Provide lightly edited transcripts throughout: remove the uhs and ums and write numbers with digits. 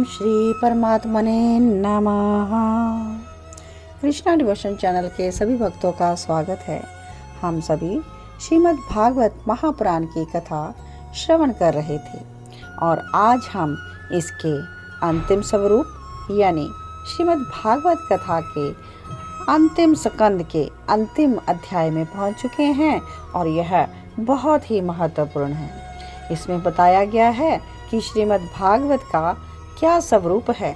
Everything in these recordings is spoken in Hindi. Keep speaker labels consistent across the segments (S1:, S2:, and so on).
S1: ओम श्री परमात्मने नमः। कृष्णा डिवोशन चैनल के सभी भक्तों का स्वागत है। हम सभी श्रीमद् भागवत महापुराण की कथा श्रवण कर रहे थे और आज हम इसके अंतिम स्वरूप यानी श्रीमद् भागवत कथा के अंतिम स्कंद के अंतिम अध्याय में पहुंच चुके हैं और यह बहुत ही महत्वपूर्ण है। इसमें बताया गया है कि श्रीमद् भागवत का क्या स्वरूप है,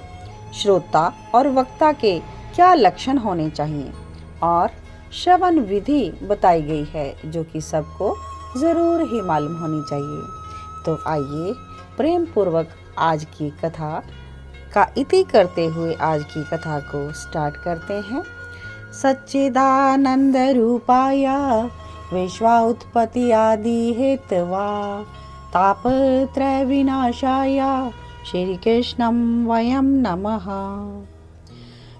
S1: श्रोता और वक्ता के क्या लक्षण होने चाहिए और श्रवण विधि बताई गई है जो कि सबको जरूर ही मालूम होनी चाहिए। तो आइए प्रेम पूर्वक आज की कथा का इति करते हुए आज की कथा को स्टार्ट करते हैं। सच्चिदानंद रूपाय विश्वाउत्पत्ति आदि हेतवा तापत्रय विनाशाय श्री कृष्णं वयं नमः।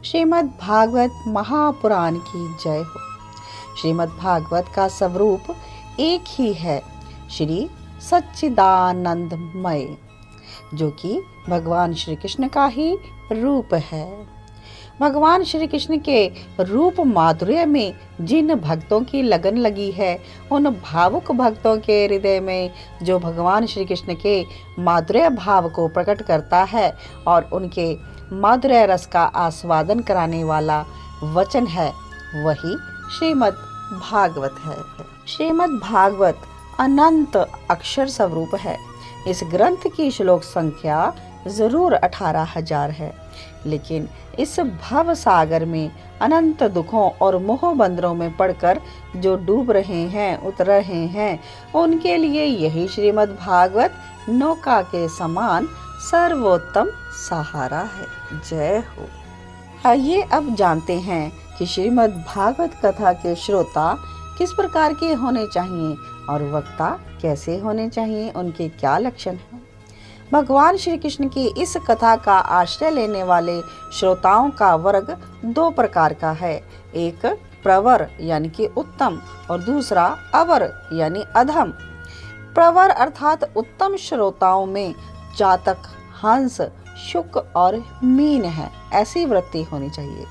S1: श्रीमद् भागवत महापुराण की जय हो। श्रीमद् भागवत का स्वरूप एक ही है, श्री सच्चिदानंदमय, जो कि भगवान श्री कृष्ण का ही रूप है। भगवान श्री कृष्ण के रूप माधुर्य में जिन भक्तों की लगन लगी है, उन भावुक भक्तों के हृदय में जो भगवान श्री कृष्ण के माधुर्य भाव को प्रकट करता है और उनके माधुर्य रस का आस्वादन कराने वाला वचन है, वही श्रीमद् भागवत है। श्रीमद् भागवत अनंत अक्षर स्वरूप है। इस ग्रंथ की श्लोक संख्या जरूर 18,000 है, लेकिन इस भव सागर में अनंत दुखों और मोह बंधनों में पड़कर जो डूब रहे हैं, उतर रहे हैं, उनके लिए यही श्रीमद् भागवत नौका के समान सर्वोत्तम सहारा है। जय हो। आइए अब जानते हैं कि श्रीमद् भागवत कथा के श्रोता किस प्रकार के होने चाहिए और वक्ता कैसे होने चाहिए, उनके क्या लक्षण हैं। भगवान श्री कृष्ण की इस कथा का आश्रय लेने वाले श्रोताओं का वर्ग दो प्रकार का है। एक प्रवर यानी कि उत्तम और दूसरा अवर यानी अधम। प्रवर अर्थात उत्तम श्रोताओं में जातक, हंस, शुक और मीन है, ऐसी वृत्ति होनी चाहिए।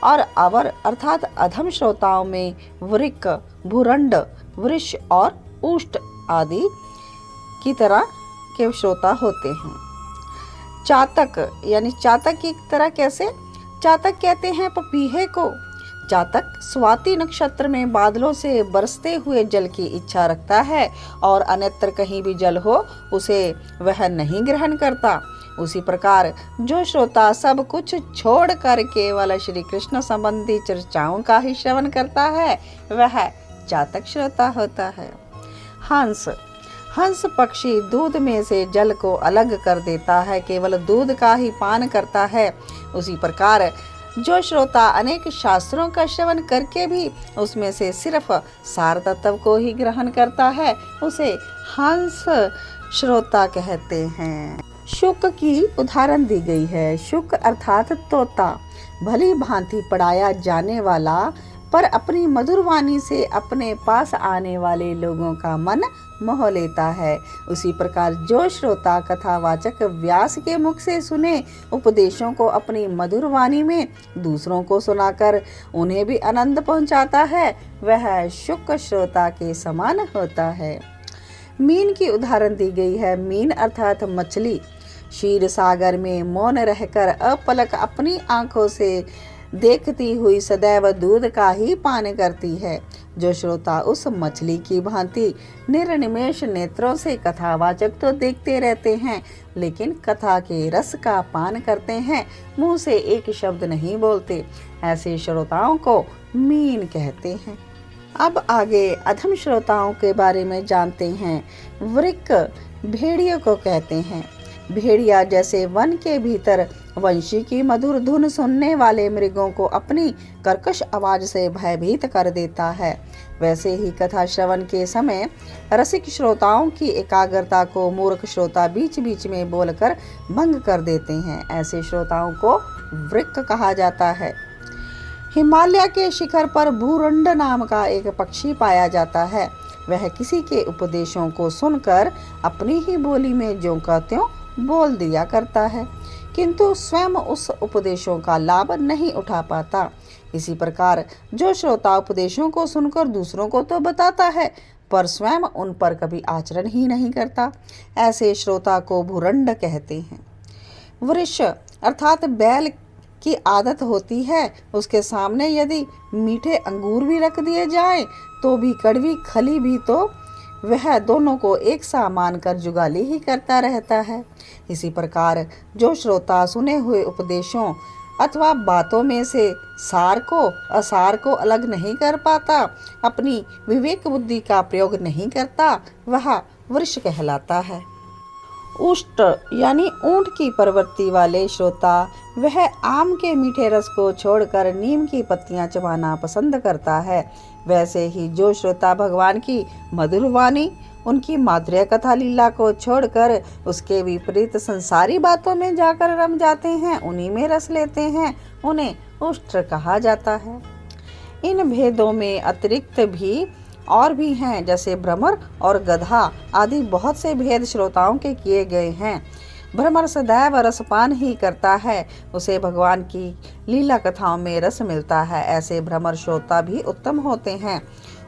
S1: और अवर अर्थात अधम श्रोताओं में वृक, भूरंड, वृष और उष्ट आदि की तरह के श्रोता होते हैं। चातक यानी चातक की तरह कैसे? चातक कहते हैं पपीहे को। चातक स्वाति नक्षत्र में बादलों से बरसते हुए जल की इच्छा रखता है और अन्यत्र कहीं भी जल हो उसे वह नहीं ग्रहण करता। उसी प्रकार जो श्रोता सब कुछ छोड़ कर केवल श्री कृष्ण संबंधी चर्चाओं का ही श्रवण करता है, वह चातक श्रोता होता है। हंस पक्षी दूध में से जल को अलग कर देता है, केवल दूध का ही पान करता है। उसी प्रकार जो श्रोता अनेक शास्त्रों का श्रवण करके भी उसमें से सिर्फ सार तत्व को ही ग्रहण करता है, उसे हंस श्रोता कहते हैं। शुक की उदाहरण दी गई है। शुक अर्थात तोता, भली भांति पढ़ाया जाने वाला पर अपनी मधुर वाणी से अपने पास आने वाले लोगों का मन मोह लेता है। उसी प्रकार जो श्रोता कथावाचक व्यास के मुख से सुने उपदेशों को अपनी मधुर वाणी में दूसरों को सुनाकर उन्हें भी आनंद पहुंचाता है, वह शुक श्रोता के समान होता है। मीन की उदाहरण दी गई है। मीन अर्थात मछली क्षीर सागर में मौन रहकर अपलक अपनी आंखों से देखती हुई सदैव दूध का ही पान करती है। जो श्रोता उस मछली की भांति निर्निमेष नेत्रों से कथावाचक तो देखते रहते हैं, लेकिन कथा के रस का पान करते हैं, मुंह से एक शब्द नहीं बोलते, ऐसे श्रोताओं को मीन कहते हैं। अब आगे अधम श्रोताओं के बारे में जानते हैं। वृक भेड़ियों को कहते हैं। भेड़िया जैसे वन के भीतर वंशी की मधुर धुन सुनने वाले मृगों को अपनी कर्कश आवाज से भयभीत कर देता है, वैसे ही कथा श्रवण के समय रसिक श्रोताओं की एकाग्रता को मूर्ख श्रोता बीच बीच में बोलकर भंग कर देते हैं। ऐसे श्रोताओं को वृक कहा जाता है। हिमालय के शिखर पर भूरंड नाम का एक पक्षी पाया जाता है। वह किसी के उपदेशों को सुनकर अपनी ही बोली में ज्यों का त्यों बोल दिया करता है। किंतु स्वयं उस उपदेशों का लाभ नहीं उठा पाता। इसी प्रकार जो श्रोता उपदेशों को सुनकर दूसरों को तो बताता है, पर स्वयं उन पर कभी आचरण ही नहीं करता, ऐसे श्रोता को भुरंड कहते हैं। वृष अर्थात बैल की आदत होती है, उसके सामने यदि मीठे अंगूर भी रख दिए जाएं, तो भी कड़वी खली भी, तो वह दोनों को एक सा मानकर जुगाली ही करता रहता है। इसी प्रकार जो श्रोता सुने हुए उपदेशों अथवा बातों में से सार को असार को अलग नहीं कर पाता, अपनी विवेक बुद्धि का प्रयोग नहीं करता, वह वृष कहलाता है। उष्ट यानी ऊंट की प्रवृत्ति वाले श्रोता, वह आम के मीठे रस को छोड़कर नीम की पत्तियां चबाना पसंद करता है। वैसे ही जो श्रोता भगवान की मधुर वाणी, उनकी माधुर्य कथा लीला को छोड़कर उसके विपरीत संसारी बातों में जाकर रम जाते हैं, उन्हीं में रस लेते हैं, उन्हें उष्ट कहा जाता है। इन भेदों में अतिरिक्त भी और भी हैं, जैसे भ्रमर और गधा आदि बहुत से भेद श्रोताओं के किए गए हैं। भ्रमर सदैव रसपान ही करता है, उसे भगवान की लीला कथाओं में रस मिलता है, ऐसे भ्रमर श्रोता भी उत्तम होते हैं।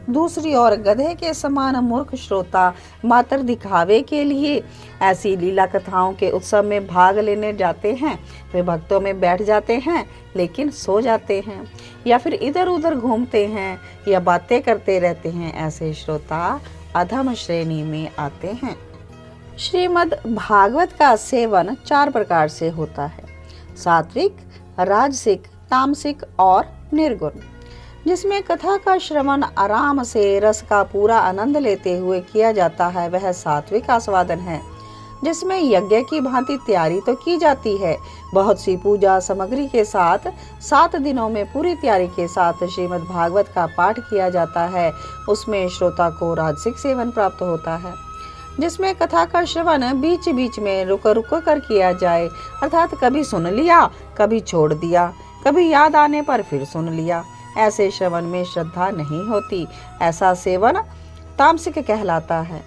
S1: दूसरी ओर गधे के समान मूर्ख श्रोता मात्र दिखावे के लिए ऐसी लीला कथाओं के उत्सव में भाग लेने जाते हैं। वे भक्तों में बैठ जाते हैं लेकिन सो जाते हैं, या फिर इधर उधर घूमते हैं या बातें करते रहते हैं। ऐसे श्रोता अधम श्रेणी में आते हैं। श्रीमद् भागवत का सेवन 4 प्रकार से होता है: सात्विक, राजसिक, तामसिक और निर्गुण। जिसमें कथा का श्रवण आराम से रस का पूरा आनंद लेते हुए किया जाता है, वह सात्विक आस्वादन है। जिसमें यज्ञ की भांति तैयारी तो की जाती है, बहुत सी पूजा सामग्री के साथ 7 दिनों में पूरी तैयारी के साथ श्रीमद् भागवत का पाठ किया जाता है, उसमें श्रोता को राजसिक सेवन प्राप्त होता है। जिसमें कथा का श्रवण बीच बीच में रुक रुक कर किया जाए, अर्थात कभी सुन लिया, कभी छोड़ दिया, कभी याद आने पर फिर सुन लिया, ऐसे श्रवण में श्रद्धा नहीं होती, ऐसा सेवन तामसिक कहलाता है।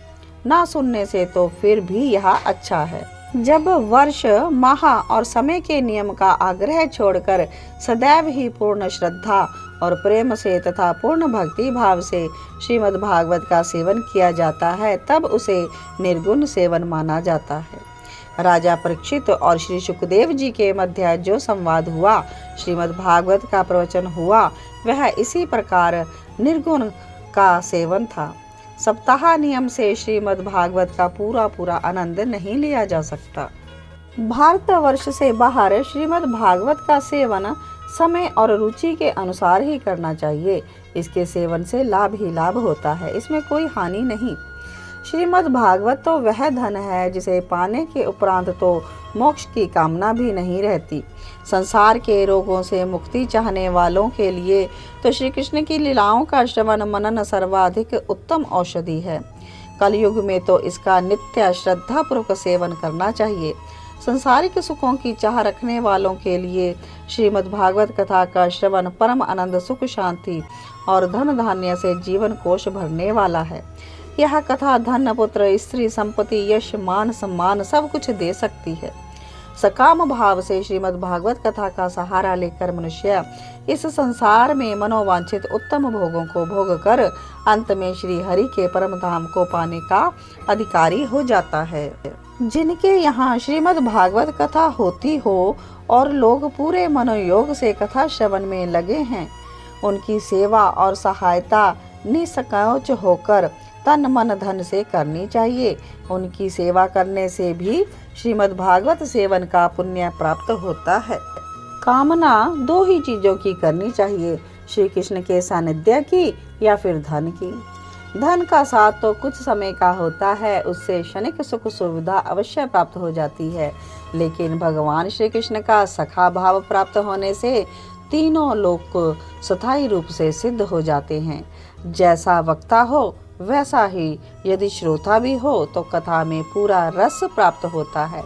S1: ना सुनने से तो फिर भी यह अच्छा है। जब वर्ष, माह और समय के नियम का आग्रह छोड़कर सदैव ही पूर्ण श्रद्धा और प्रेम से तथा पूर्ण भक्ति भाव से श्रीमद् भागवत का सेवन किया जाता है, तब उसे निर्गुण सेवन माना जाता है। राजा परीक्षित और श्री सुखदेव जी के मध्य जो संवाद हुआ, श्रीमद् भागवत का प्रवचन हुआ, वह इसी प्रकार निर्गुण का सेवन था। सप्ताह नियम से श्रीमद् भागवत का पूरा आनंद नहीं लिया जा सकता। भारतवर्ष से बाहर श्रीमद् भागवत का सेवन समय और रुचि के अनुसार ही करना चाहिए। इसके सेवन से लाभ ही लाभ होता है, इसमें कोई हानि नहीं। श्रीमद् भागवत तो वह धन है जिसे पाने के उपरांत तो मोक्ष की कामना भी नहीं रहती। संसार के रोगों से मुक्ति चाहने वालों के लिए तो श्री कृष्ण की लीलाओं का श्रवण मनन सर्वाधिक उत्तम औषधि है। कलयुग में तो इसका नित्य श्रद्धा पूर्वक सेवन करना चाहिए। संसारिक सुखों की चाह रखने वालों के लिए श्रीमद् भागवत कथा का श्रवण परम आनंद, सुख, शांति और धन धान्य से जीवन कोश भरने वाला है। यह कथा धन, पुत्र, स्त्री, संपत्ति, यश, मान, सम्मान सब कुछ दे सकती है। सकाम भाव से श्रीमद् भागवत कथा का सहारा लेकर मनुष्य इस संसार में मनोवांछित उत्तम भोगों को भोग कर अंत में श्री हरि के परम धाम को पाने का अधिकारी हो जाता है। जिनके यहाँ श्रीमद् भागवत कथा होती हो और लोग पूरे मनोयोग से कथा श्रवण में लगे हैं, उनकी सेवा और सहायता निसंकोच होकर तन मन धन से करनी चाहिए। उनकी सेवा करने से भी श्रीमद् भागवत सेवन का पुण्य प्राप्त होता है। कामना 2 ही चीजों की करनी चाहिए, श्री कृष्ण के सानिध्य की या फिर धन की। धन का साथ तो कुछ समय का होता है, उससे क्षणिक सुख सुविधा अवश्य प्राप्त हो जाती है, लेकिन भगवान श्री कृष्ण का सखा भाव प्राप्त होने से तीनों लोक स्थायी रूप से सिद्ध हो जाते हैं। जैसा वक्ता हो वैसा ही यदि श्रोता भी हो तो कथा में पूरा रस प्राप्त होता है।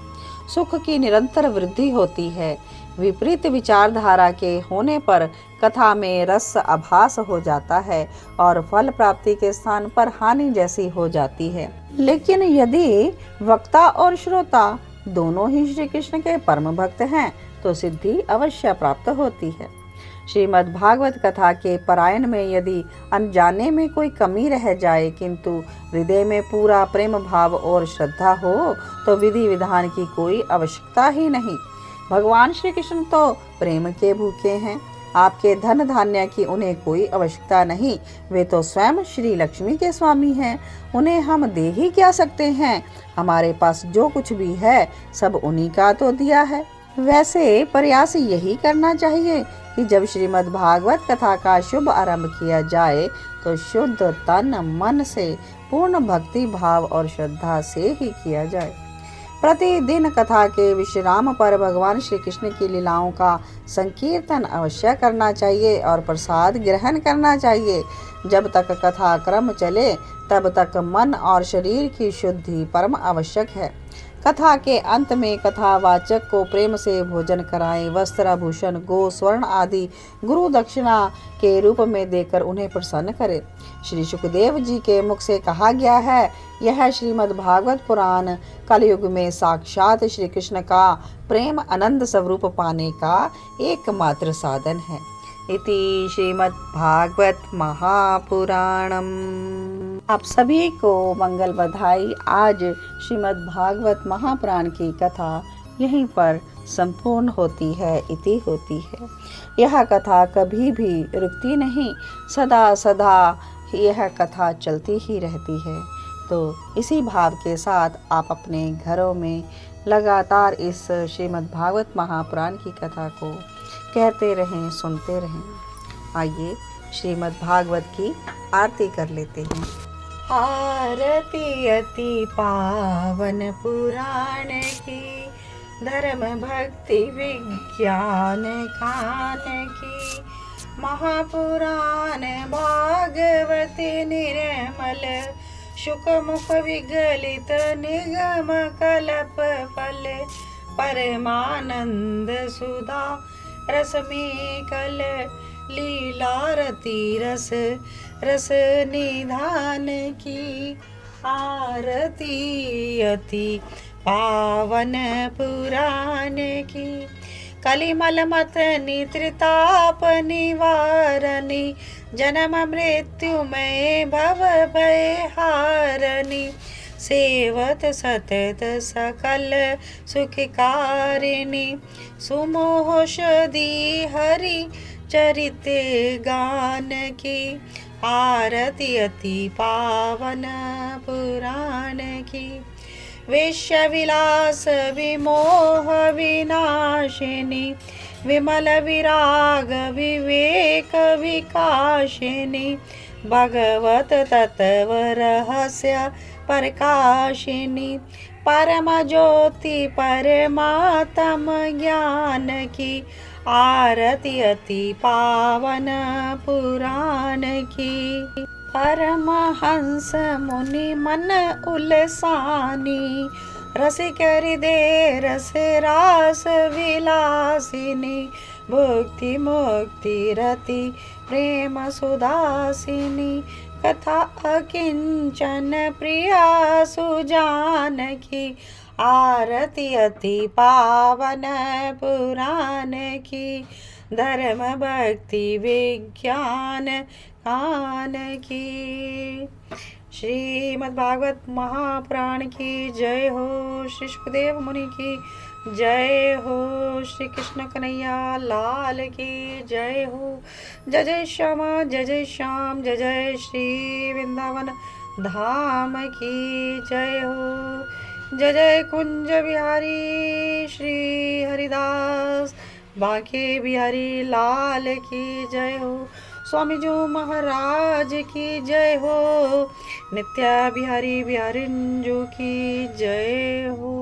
S1: सुख की निरंतर वृद्धि होती है। विपरीत विचारधारा के होने पर कथा में रस आभास हो जाता है और फल प्राप्ति के स्थान पर हानि जैसी हो जाती है। लेकिन यदि वक्ता और श्रोता दोनों ही श्री कृष्ण के परम भक्त हैं तो सिद्धि अवश्य प्राप्त होती है। श्रीमद् भागवत कथा के पारायण में यदि अनजाने में कोई कमी रह जाए किंतु हृदय में पूरा प्रेम भाव और श्रद्धा हो तो विधि विधान की कोई आवश्यकता ही नहीं। भगवान श्री कृष्ण तो प्रेम के भूखे हैं। आपके धन धान्य की उन्हें कोई आवश्यकता नहीं। वे तो स्वयं श्री लक्ष्मी के स्वामी हैं। उन्हें हम दे ही क्या सकते हैं। हमारे पास जो कुछ भी है सब उन्हीं का तो दिया है। वैसे प्रयास यही करना चाहिए कि जब श्रीमद् भागवत कथा का शुभ आरंभ किया जाए तो शुद्ध तन मन से पूर्ण भक्ति भाव और श्रद्धा से ही किया जाए। प्रतिदिन कथा के विश्राम पर भगवान श्री कृष्ण की लीलाओं का संकीर्तन अवश्य करना चाहिए और प्रसाद ग्रहण करना चाहिए। जब तक कथा क्रम चले तब तक मन और शरीर की शुद्धि परम आवश्यक है। कथा के अंत में कथावाचक को प्रेम से भोजन कराएं, वस्त्र आभूषण गो स्वर्ण आदि गुरु दक्षिणा के रूप में देकर उन्हें प्रसन्न करें। श्री सुखदेव जी के मुख से कहा गया है, यह श्रीमद् भागवत पुराण कलयुग में साक्षात श्री कृष्ण का प्रेम आनंद स्वरूप पाने का एकमात्र साधन है। इति श्रीमद् भागवत महापुराणम। आप सभी को मंगल बधाई। आज श्रीमद् भागवत महापुराण की कथा यहीं पर संपूर्ण होती है, इति होती है। यह कथा कभी भी रुकती नहीं, सदा सदा यह कथा चलती ही रहती है। तो इसी भाव के साथ आप अपने घरों में लगातार इस श्रीमद् भागवत महापुराण की कथा को कहते रहें, सुनते रहें। आइए श्रीमद् भागवत की आरती कर लेते हैं। आरती अति पावन पुराण की, धर्म भक्ति विज्ञान खान की। महापुराण भागवत निर्मल, शुक मुख विगलित निगम कल्प फल। परमानंद सुधा रसमी कल, लीलारती रस रस निधान की। आरती अति पावन पुराण की, कलिमल मत नित्रताप निवारणी। जन्म मृत्यु में भव भय हारणी। सेवत सतत सकल सुखकारिणी। सुमोषधि हरि चरित गान की। आरती अति पावन पुराण की। वेश्य विलास विमोह विनाशिनी। विमल विराग विवेक विकाशिनी। भगवत तत्व रहस्य प्रकाशिनी। परम ज्योति परमात्म ज्ञान की। आरती अति पावन पुराण की। परमहंस मुनि मन उलसानी। रसिक हृदय रस रास विलासिनी। भुक्ति मुक्ति रति प्रेम सुदासिनी। कथा अकिंचन प्रिया सुजान की। आरती अति पावन पुराण की। धर्म भक्ति विज्ञान कान की। श्रीमद् भागवत महापुराण की जय हो। श्री सुखदेव मुनि की जय हो। श्री कृष्ण कन्हैया लाल की जय हो। जय जय श्यामा जय जय श्याम जय जय श्री वृंदावन धाम की जय हो। जय जय कुंज बिहारी श्री हरिदास बांके बिहारी लाल की जय हो। स्वामी जो महाराज की जय हो। नित्या बिहारी बिहारिंजो की जय हो।